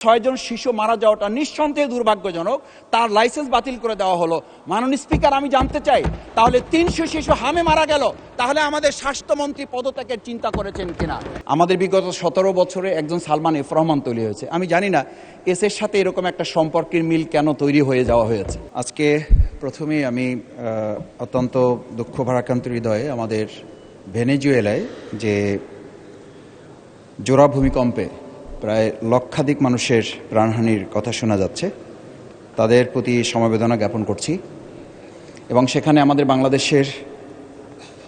6 জন শিশু মারা যাওয়াটা নিঃসন্দেহে দুর্ভাগ্যজনক। তার লাইসেন্স বাতিল করে দেওয়া হলো। মাননীয় স্পিকার, আমি জানতে চাই, তাহলে 300 শিশু হামে মারা গেল, তাহলে আমাদের স্বাস্থ্যমন্ত্রী পদত্যাগের চিন্তা করেছেন কিনা? আমাদের বিগত 17 বছরে একজন সালমান এফ রহমান তৈরি হয়েছে। আমি জানি না এসের সাথে এরকম একটা সম্পর্কের মিল কেন তৈরি হয়ে যাওয়া হয়েছে। আজকে প্রথমেই আমি অত্যন্ত দুঃখ ভারাক্রান্ত হৃদয়ে আমাদের ভেনেজুয়েলায় যে জোড়া ভূমিকম্পে প্রায় লক্ষাধিক মানুষের প্রাণহানির কথা শোনা যাচ্ছে, তাদের প্রতি সমবেদনা জ্ঞাপন করছি। এবং সেখানে আমাদের বাংলাদেশের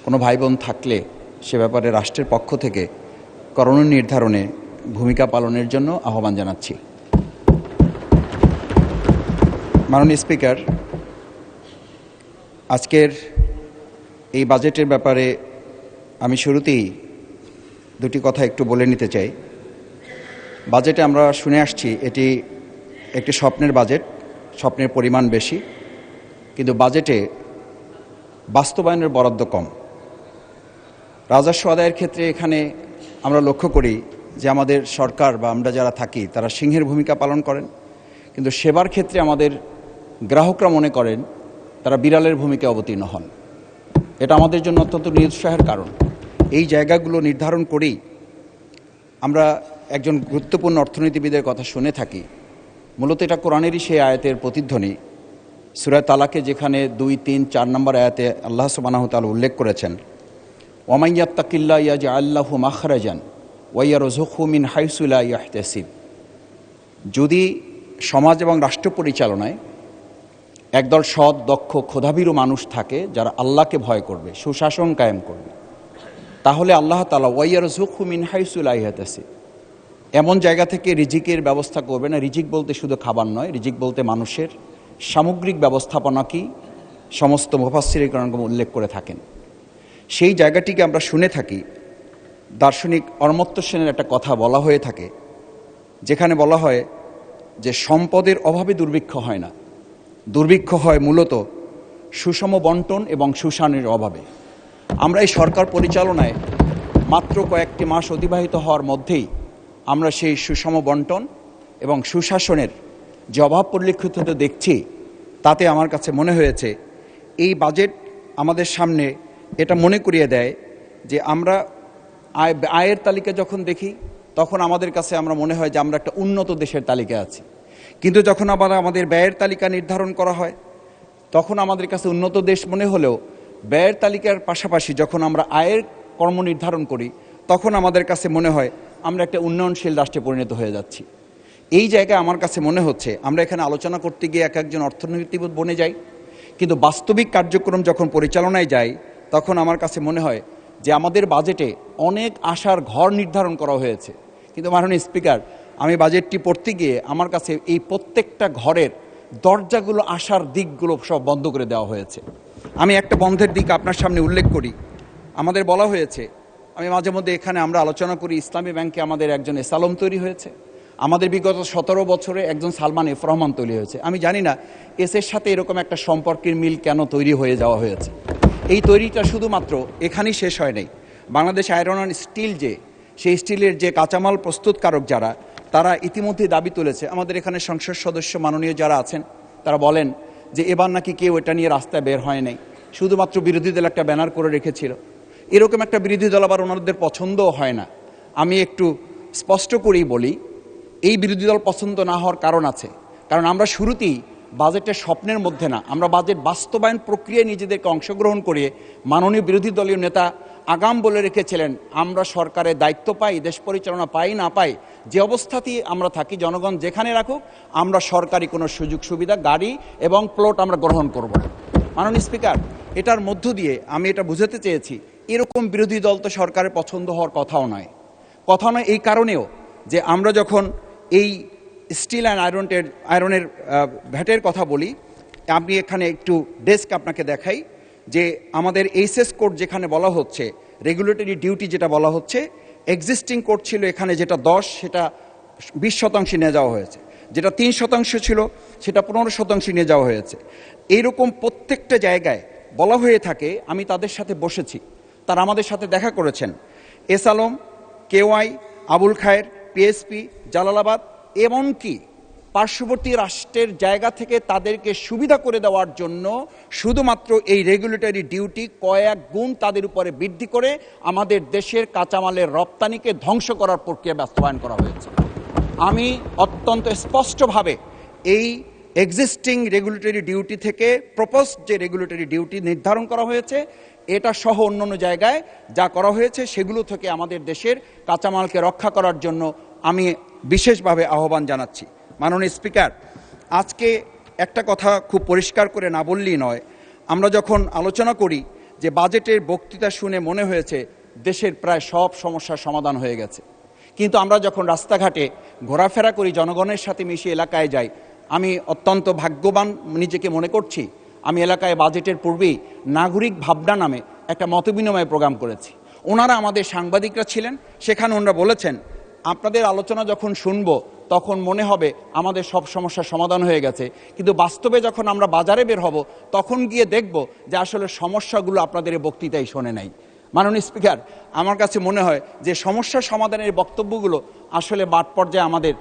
কোনো ভাই বোন থাকলে সে ব্যাপারে রাষ্ট্রের পক্ষ থেকে করণীয় নির্ধারণে ভূমিকা পালনের জন্য আহ্বান জানাচ্ছি। মাননীয় স্পিকার, আজকের এই বাজেটের ব্যাপারে আমি শুরুতেই দুটি কথা একটু বলে নিতে চাই। বাজেটে আমরা শুনে আসছি এটি একটি স্বপ্নের বাজেট, স্বপ্নের পরিমাণ বেশি, কিন্তু বাজেটে বাস্তবায়নের বরাদ্দ কম। রাজস্ব আদায়ের ক্ষেত্রে এখানে আমরা লক্ষ্য করি যে আমাদের সরকার বা আমরা যারা থাকি তারা সিংহের ভূমিকা পালন করেন, কিন্তু সেবার ক্ষেত্রে আমাদের গ্রাহকরা মনে করেন তারা বিড়ালের ভূমিকায় অবতীর্ণ হন। এটা আমাদের জন্য অত্যন্ত নিরুৎসাহের কারণ। এই জায়গাগুলো নির্ধারণ করেই আমরা একজন গুরুত্বপূর্ণ অর্থনীতিবিদের কথা শুনে থাকি। মূলত এটা কোরআনেরই সেই আয়াতের প্রতিধ্বনি। সূরা তালাকে যেখানে 2, 3, 4 নম্বর আয়াতে আল্লাহ সুবহানাহু ওয়া তাআলা উল্লেখ করেছেন, ওয়ামান ইয়াত্তাকিল্লাহ ইয়াজআল লাহু মাখরাজান ওয়া ইয়ারযুকহু মিন হাইসু লা ইয়াহতাসিব। যদি সমাজ এবং রাষ্ট্র পরিচালনায় একদল সৎ, দক্ষ, ক্ষুধাভীরু মানুষ থাকে যারা আল্লাহকে ভয় করবে, সুশাসন কায়েম করবে, তাহলে আল্লাহ তাআলা ওয়া ইয়ারযুকহু মিন হাইসু লা ইয়াহতাসিব, এমন জায়গা থেকে রিজিকের ব্যবস্থা করবে না। রিজিক বলতে শুধু খাবার নয়, রিজিক বলতে মানুষের সামগ্রিক ব্যবস্থাপনাকেই সমস্ত মুফাসসিরগণ উল্লেখ করে থাকেন। সেই জায়গাটিকে আমরা শুনে থাকি। দার্শনিক অমর্ত্য সেনের একটা কথা বলা হয়ে থাকে, যেখানে বলা হয় যে সম্পদের অভাবে দুর্ভিক্ষ হয় না, দুর্ভিক্ষ হয় মূলত সুষম বন্টন এবং সুশাসনের অভাবে। আমরা এই সরকার পরিচালনায় মাত্র কয়েকটি মাস অতিবাহিত হওয়ার মধ্যেই আমরা সেই সুষম বন্টন এবং সুশাসনের যে অভাব পরিলক্ষিত হতে দেখছি, তাতে আমার কাছে মনে হয়েছে এই বাজেট আমাদের সামনে এটা মনে করিয়ে দেয় যে আমরা আয়ের তালিকা যখন দেখি তখন আমাদের কাছে আমরা মনে হয় যে আমরা একটা উন্নত দেশের তালিকায় আছি, কিন্তু যখন আবার আমাদের ব্যয়ের তালিকা নির্ধারণ করা হয় তখন আমাদের কাছে উন্নত দেশ মনে হলেও ব্যয়ের তালিকার পাশাপাশি যখন আমরা আয়ের কর্ম নির্ধারণ করি তখন আমাদের কাছে মনে হয় আমরা একটা উন্নয়নশীল রাষ্ট্রে পরিণত হয়ে যাচ্ছি। এই জায়গায় আমার কাছে মনে হচ্ছে আমরা এখানে আলোচনা করতে গিয়ে এক একজন অর্থনীতিবিদ বনে যাই, কিন্তু বাস্তবিক কার্যক্রম যখন পরিচালনায় যায় তখন আমার কাছে মনে হয় যে আমাদের বাজেটে অনেক আশার ঘর নির্ধারণ করা হয়েছে, কিন্তু মাননীয় স্পিকার, আমি বাজেটটি পড়তে গিয়ে আমার কাছে এই প্রত্যেকটা ঘরের দরজাগুলো, আশার দিকগুলো সব বন্ধ করে দেওয়া হয়েছে। আমি একটা বন্ধের দিক আপনার সামনে উল্লেখ করি। আমাদের বলা হয়েছে, আমি মাঝে মধ্যে এখানে আমরা আলোচনা করি, ইসলামী ব্যাংকে আমাদের একজন এসালম তৈরি হয়েছে। আমাদের বিগত 17 বছরে একজন সালমান এফ রহমান তৈরি হয়েছে। আমি জানি না এসের সাথে এরকম একটা সম্পর্কের মিল কেন তৈরি হয়ে যাওয়া হয়েছে। এই তৈরিটা শুধুমাত্র এখানেই শেষ হয় নাই। বাংলাদেশ আয়রন অ্যান্ড স্টিল সেই স্টিলের যে কাঁচামাল প্রস্তুতকারক যারা, তারা ইতিমধ্যে দাবি তুলেছে। আমাদের এখানে সংসদ সদস্য মাননীয় যারা আছেন তারা বলেন যে এবার নাকি কেউ এটা নিয়ে রাস্তায় বের হয় নাই, শুধুমাত্র বিরোধী দল একটা ব্যানার করে রেখেছিল। এরকম একটা বিরোধী দল আবার ওনাদের পছন্দও হয় না। আমি একটু স্পষ্ট করেই বলি, এই বিরোধী দল পছন্দ না হওয়ার কারণ আছে, কারণ আমরা শুরুতেই বাজেটের স্বপ্নের মধ্যে না, আমরা বাজেট বাস্তবায়ন প্রক্রিয়ায় নিজেদেরকে অংশগ্রহণ করিয়ে মাননীয় বিরোধী দলীয় নেতা আগাম বলে রেখেছিলেন আমরা সরকারের দায়িত্ব পাই, দেশ পরিচালনা পাই না পাই, যে অবস্থাতেই আমরা থাকি, জনগণ যেখানে রাখুক, আমরা সরকারি কোনো সুযোগ সুবিধা, গাড়ি এবং প্লট আমরা গ্রহণ করব না। মাননীয় স্পিকার, এটার মধ্য দিয়ে আমি এটা বুঝাতে চেয়েছি এরকম বিরোধী দল তো সরকারের পছন্দ হওয়ার কথাও নয়। এই কারণেও যে আমরা যখন এই স্টিল অ্যান্ড আয়রনের ভ্যাটের কথা বলি, আমি এখানে একটু ডেস্ক আপনাকে দেখাই যে আমাদের এইচএস কোড যেখানে বলা হচ্ছে, রেগুলেটরি ডিউটি যেটা বলা হচ্ছে, এক্সিস্টিং কোড ছিল এখানে যেটা 10, সেটা 20% নিয়ে যাওয়া হয়েছে। যেটা 3% ছিল সেটা 15% নিয়ে যাওয়া হয়েছে। এইরকম প্রত্যেকটা জায়গায় বলা হয়ে থাকে। আমি তাদের সাথে বসেছি, তারা আমাদের সাথে দেখা করেছেন। এস আলম, কেওয়াই, আবুল খায়ের, পিএসপি, জালালাবাদ, এমনকি পার্শ্ববর্তী রাষ্ট্রের জায়গা থেকে তাদেরকে সুবিধা করে দেওয়ার জন্য শুধুমাত্র এই রেগুলেটরি ডিউটি কয়েক গুণ তাদের উপরে বৃদ্ধি করে আমাদের দেশের কাঁচামালের রপ্তানিকে ধ্বংস করার প্রক্রিয়া বাস্তবায়ন করা হয়েছে। আমি অত্যন্ত স্পষ্টভাবে এই এক্সিস্টিং রেগুলেটরি ডিউটি থেকে প্রপোজ যে রেগুলেটরি ডিউটি নির্ধারণ করা হয়েছে এটা সহ অন্যান্য জায়গায় যা করা হয়েছে সেগুলো থেকে আমাদের দেশের কাঁচামালকে রক্ষা করার জন্য আমি বিশেষভাবে আহ্বান জানাচ্ছি। মাননীয় স্পিকার, আজকে একটা কথা খুব পরিষ্কার করে না বললেই নয়, আমরা যখন আলোচনা করি যে বাজেটের বক্তৃতা শুনে মনে হয়েছে দেশের প্রায় সব সমস্যার সমাধান হয়ে গেছে, কিন্তু আমরা যখন রাস্তাঘাটে ঘোরাফেরা করি, জনগণের সাথে মিশে এলাকায় যাই, আমি অত্যন্ত ভাগ্যবান নিজেকে মনে করছি। আমি এলাকায় বাজেটের পূর্বেই নাগরিক ভাবনা নামে একটা মতবিনিময় প্রোগ্রাম করেছি। ওনারা আমাদের সাংবাদিকরা ছিলেন, সেখানে ওনারা বলেছেন আপনাদের আলোচনা যখন শুনব তখন মনে হবে আমাদের সব সমস্যার সমাধান হয়ে গেছে, কিন্তু বাস্তবে যখন আমরা বাজারে বের হব তখন গিয়ে দেখব যে আসলে সমস্যাগুলো আপনাদের এই বক্তৃতায় শোনে নাই। মাননীয় স্পিকার, আমার কাছে মনে হয় যে সমস্যা সমাধানের বক্তব্যগুলো আসলে মাঠ পর্যায়ে আমাদের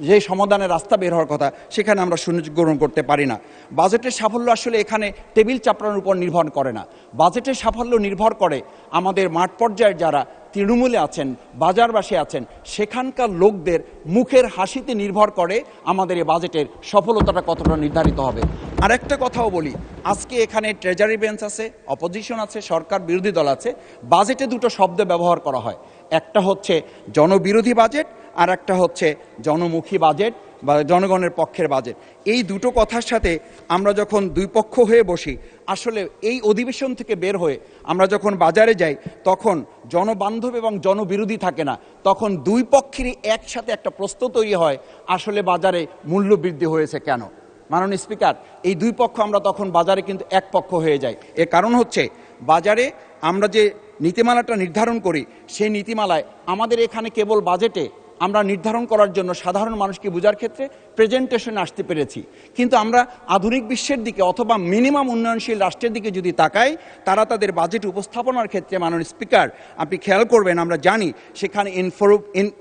যে সমাধানের রাস্তা বের হওয়ার কথা সেখানে আমরা সুযোগ গ্রহণ করতে পারি না। বাজেটের সাফল্য আসলে এখানে টেবিল চাপড়ানোর উপর নির্ভর করে না। বাজেটের সাফল্য নির্ভর করে আমাদের মাঠ পর্যায়ে যারা তৃণমূলে আছেন, বাজারবাসী আছেন, সেখানকার লোকদের মুখের হাসিতে নির্ভর করে আমাদের এই বাজেটের সফলতাটা কতটা নির্ধারিত হবে। আরেকটা কথাও বলি, আজকে এখানে ট্রেজারি বেঞ্চ আছে, অপোজিশন আছে, সরকার বিরোধী দল আছে। বাজেটে দুটো শব্দ ব্যবহার করা হয়, একটা হচ্ছে জনবিরোধী বাজেট আর একটা হচ্ছে জনমুখী বাজেট বা জনগণের পক্ষের বাজেট। এই দুটো কথার সাথে আমরা যখন দুই পক্ষ হয়ে বসি, আসলে এই অধিবেশন থেকে বের হয়ে আমরা যখন বাজারে যাই তখন জনবান্ধব এবং জনবিরোধী থাকে না, তখন দুই পক্ষেরই একসাথে একটা প্রশ্ন তৈরি হয় আসলে বাজারে মূল্য বৃদ্ধি হয়েছে কেন। মাননীয় স্পিকার, এই দুই পক্ষ আমরা তখন বাজারে কিন্তু এক পক্ষ হয়ে যাই। এর কারণ হচ্ছে বাজারে আমরা যে নীতিমালাটা নির্ধারণ করি সেই নীতিমালায় আমাদের এখানে কেবল বাজেটে আমরা নির্ধারণ করার জন্য সাধারণ মানুষকে বোঝার ক্ষেত্রে প্রেজেন্টেশন আসতে পেরেছি, কিন্তু আমরা আধুনিক বিশ্বের দিকে অথবা মিনিমাম উন্নয়নশীল রাষ্ট্রের দিকে যদি তাকাই, তারা তাদের বাজেট উপস্থাপনার ক্ষেত্রে মাননীয় স্পিকার আপনি খেয়াল করবেন, আমরা জানি সেখানে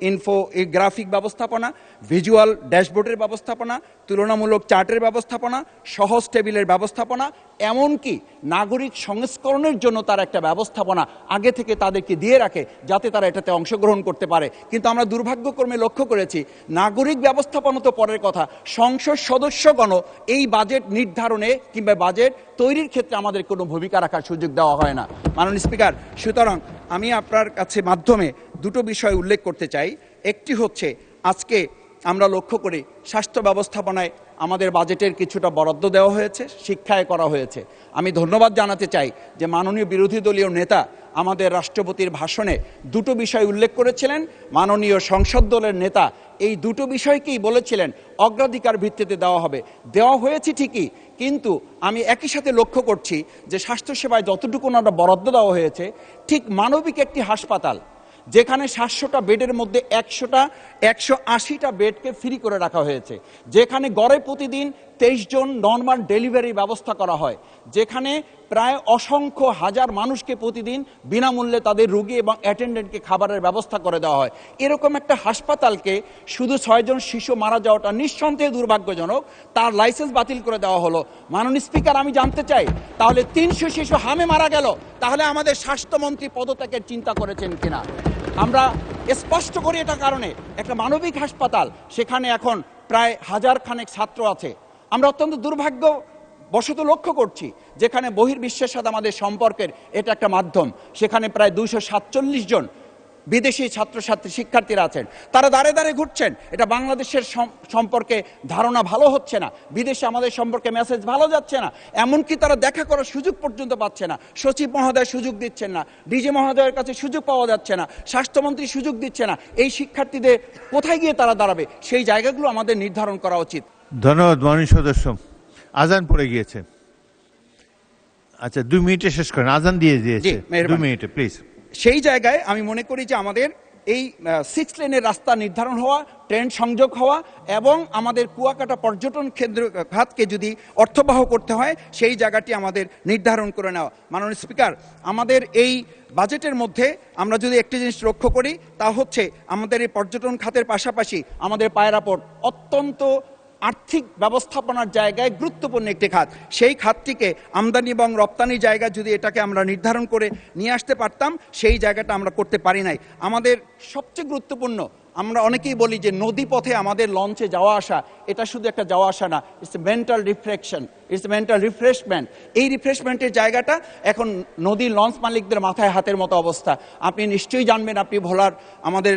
ইনফোগ্রাফিক ব্যবস্থাপনা, ভিজুয়াল ড্যাশবোর্ডের ব্যবস্থাপনা, তুলনামূলক চার্টের ব্যবস্থাপনা, সহজ টেবিলের ব্যবস্থাপনা, এমনকি নাগরিক সংস্করণের জন্য তার একটা ব্যবস্থাপনা আগে থেকে তাদেরকে দিয়ে রাখে যাতে তারা এটাতে অংশগ্রহণ করতে পারে। কিন্তু আমরা দুর্ভাগ্যক্রমে লক্ষ্য করেছি নাগরিক ব্যবস্থাপনা তো পরের কথা, সংসদ সদস্যগণ এই বাজেট নির্ধারণে কিংবা বাজেট তৈরির ক্ষেত্রে আমাদের কোনো ভূমিকা রাখার সুযোগ দেওয়া হয় না। মাননীয় স্পিকার, সুতরাং আমি আপনার কাছে মাধ্যমে দুটো বিষয় উল্লেখ করতে চাই। একটি হচ্ছে আজকে আমরা লক্ষ্য করি স্বাস্থ্য ব্যবস্থাপনায় আমাদের বাজেটের কিছুটা বরাদ্দ দেওয়া হয়েছে, শিক্ষায় করা হয়েছে। আমি ধন্যবাদ জানাতে চাই যে মাননীয় বিরোধী দলীয় নেতা আমাদের রাষ্ট্রপতির ভাষণে দুটো বিষয় উল্লেখ করেছিলেন। মাননীয় সংসদ দলের নেতা এই দুটো বিষয়কেই বলেছিলেন অগ্রাধিকার ভিত্তিতে দেওয়া হবে। দেওয়া হয়েছে ঠিকই, কিন্তু আমি একই সাথে লক্ষ্য করছি যে স্বাস্থ্যসেবায় যতটুকু ওনারা বরাদ্দ দেওয়া হয়েছে, ঠিক মানবিক একটি হাসপাতাল যেখানে 700টা বেডের মধ্যে 180টা বেডকে ফ্রি করে রাখা হয়েছে, যেখানে গড়ে প্রতিদিন 23 জন নর্মাল ডেলিভারি ব্যবস্থা করা হয়, যেখানে প্রায় অসংখ্য হাজার মানুষকে প্রতিদিন বিনামূল্যে তাদের রোগী এবং অ্যাটেন্ডেন্টকে খাবারের ব্যবস্থা করে দেওয়া হয়। এরকম একটা হাসপাতালকে শুধু 6 জন শিশু মারা যাওয়াটা নিঃসন্দেহে দুর্ভাগ্যজনক, তার লাইসেন্স বাতিল করে দেওয়া হলো। মাননীয় স্পিকার, আমি জানতে চাই তাহলে 300 শিশু হামে মারা গেল, তাহলে আমাদের স্বাস্থ্যমন্ত্রী পদত্যাগের চিন্তা করেছেন কিনা? আমরা স্পষ্ট করি এটা কারণে একটা মানবিক হাসপাতাল, সেখানে এখন প্রায় 1000 খানেক ছাত্র আছে। আমরা অত্যন্ত দুর্ভাগ্যবশত লক্ষ্য করছি যেখানে বহির্বিশ্বের সাথে আমাদের সম্পর্কের এটা একটা মাধ্যম, সেখানে প্রায় 247 জন বিদেশি ছাত্রছাত্রী শিক্ষার্থীরা আছেন, তারা দাঁড়ে দাঁড়ে ঘুরছেন। এটা বাংলাদেশের সম্পর্কে ধারণা ভালো হচ্ছে না, বিদেশে আমাদের সম্পর্কে মেসেজ ভালো যাচ্ছে না, এমনকি তারা দেখা করার সুযোগ পর্যন্ত পাচ্ছে না। সচিব মহোদয় সুযোগ দিচ্ছেন না, ডিজি মহোদয়ের কাছে সুযোগ পাওয়া যাচ্ছে না, স্বাস্থ্যমন্ত্রী সুযোগ দিচ্ছে না। এই শিক্ষার্থীদের কোথায় গিয়ে তারা দাঁড়াবে, সেই জায়গাগুলো আমাদের নির্ধারণ করা উচিত। ধন্যবাদ মাননীয় সদস্য। আজান পড়ে গিয়েছে, আচ্ছা 2 মিনিটে শেষ করেন, আজান দিয়ে দিয়েছে, 2 মিনিটে প্লিজ। সেই জায়গায় আমি মনে করি যে আমাদের এই 6 লেনের রাস্তা নির্ধারণ হওয়া, ট্রেন সংযোগ হওয়া এবং আমাদের কুয়াকাটা পর্যটন কেন্দ্র খাতকে যদি অর্থবহ করতে হয় সেই জায়গাটি আমাদের নির্ধারণ করে নেওয়া। মাননীয় স্পিকার, আমাদের এই বাজেটের মধ্যে আমরা যদি একটি জিনিস লক্ষ্য করি তা হচ্ছে আমাদের এই পর্যটন খাতের পাশাপাশি আমাদের পায়রা পোর্ট অত্যন্ত আর্থিক ব্যবস্থাপনার জায়গায় গুরুত্বপূর্ণ একটি খাত। সেই খাতটিকে আমদানি এবং রপ্তানি জায়গা যদি এটাকে আমরা নির্ধারণ করে নিয়ে আসতে পারতাম, সেই জায়গাটা আমরা করতে পারি নাই। আমাদের সবচেয়ে গুরুত্বপূর্ণ, আমরা অনেকেই বলি যে নদী পথে আমাদের লঞ্চে যাওয়া আসা, এটা শুধু একটা যাওয়া আসা না, it's mental refraction, it's mental refreshment. এই রিফ্রেশমেন্টের জায়গাটা এখন নদীর লঞ্চ মালিকদের মাথায় হাতের মতো অবস্থা। আপনি নিশ্চয়ই জানবেন, আপনি ভোলার আমাদের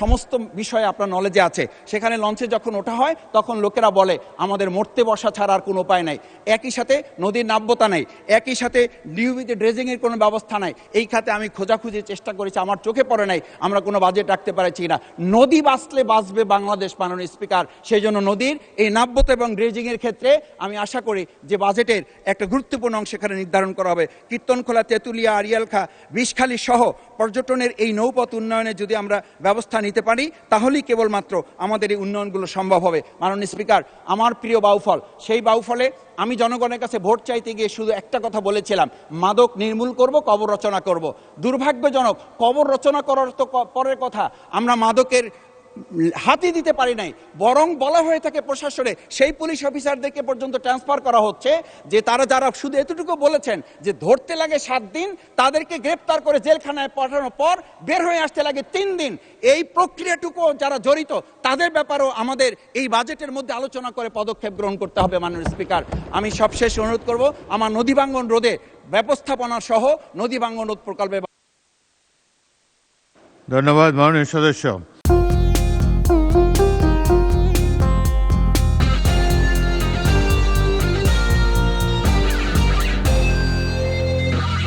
সমস্ত বিষয়ে আপনার নলেজে আছে। সেখানে লঞ্চে যখন ওঠা হয় তখন লোকেরা বলে আমাদের মরতে বসা ছাড়া আর কোনো উপায় নাই। একই সাথে নদীর নাব্যতা নেই, একই সাথে নিয়মিত ড্রেজিংয়ের কোনো ব্যবস্থা নাই। এই খাতে আমি খোঁজাখুঁজির চেষ্টা করেছি, আমার চোখে পড়ে নাই আমরা কোনো বাজেট রাখতে পারছি না। নদী বাঁচলে বাঁচবে বাংলাদেশ, মাননীয় স্পিকার। সেই জন্য নদীর এই নাব্যতা এবং ড্রেজিংয়ের ক্ষেত্রে আমি আশা করি যে বাজেটের একটা গুরুত্বপূর্ণ অংশ এখানে নির্ধারণ করা হবে। কীর্তনখোলা, তেঁতুলিয়া, আড়িয়ালখা, বিষখালী সহ পর্যটনের এই নৌপথ উন্নয়নে যদি আমরা ব্যবস্থা নিতে পারি তাহলেই কেবলমাত্র আমাদের এই উন্নয়নগুলো সম্ভব হবে। মাননীয় স্পিকার, আমার প্রিয় বাউফল, সেই বাউফলে আমি জনগণের কাছে ভোট চাইতে গিয়ে শুধু একটা কথা বলেছিলাম, মাদক নির্মূল করব, কবর রচনা করব। দুর্ভাগ্যজনক, কবর রচনা করার তো পরের কথা, আমরা মাদকের হাতই দিতে পারি নাই। বরং বলা হয়ে থাকে প্রশাসনে, সেই পুলিশ অফিসারদেরকে পর্যন্ত ট্রান্সফার করা হচ্ছে যে তারা যারা শুধু এতটুকু বলেছেন যে ধরতে লাগে 7 দিন, তাদেরকে গ্রেপ্তার করে জেলখানায় পাঠানোর পর বের হয়ে আসতে লাগে 3 দিন। এই প্রক্রিয়াটুকু যারা জড়িত তাদের ব্যাপারেও আমাদের এই বাজেটের মধ্যে আলোচনা করে পদক্ষেপ গ্রহণ করতে হবে। মাননীয় স্পিকার, আমি সবশেষ অনুরোধ করব আমার নদী ভাঙ্গন রোধে ব্যবস্থাপনা সহ নদী ভাঙ্গন রোধ প্রকল্পে। ধন্যবাদ মাননীয় সদস্য।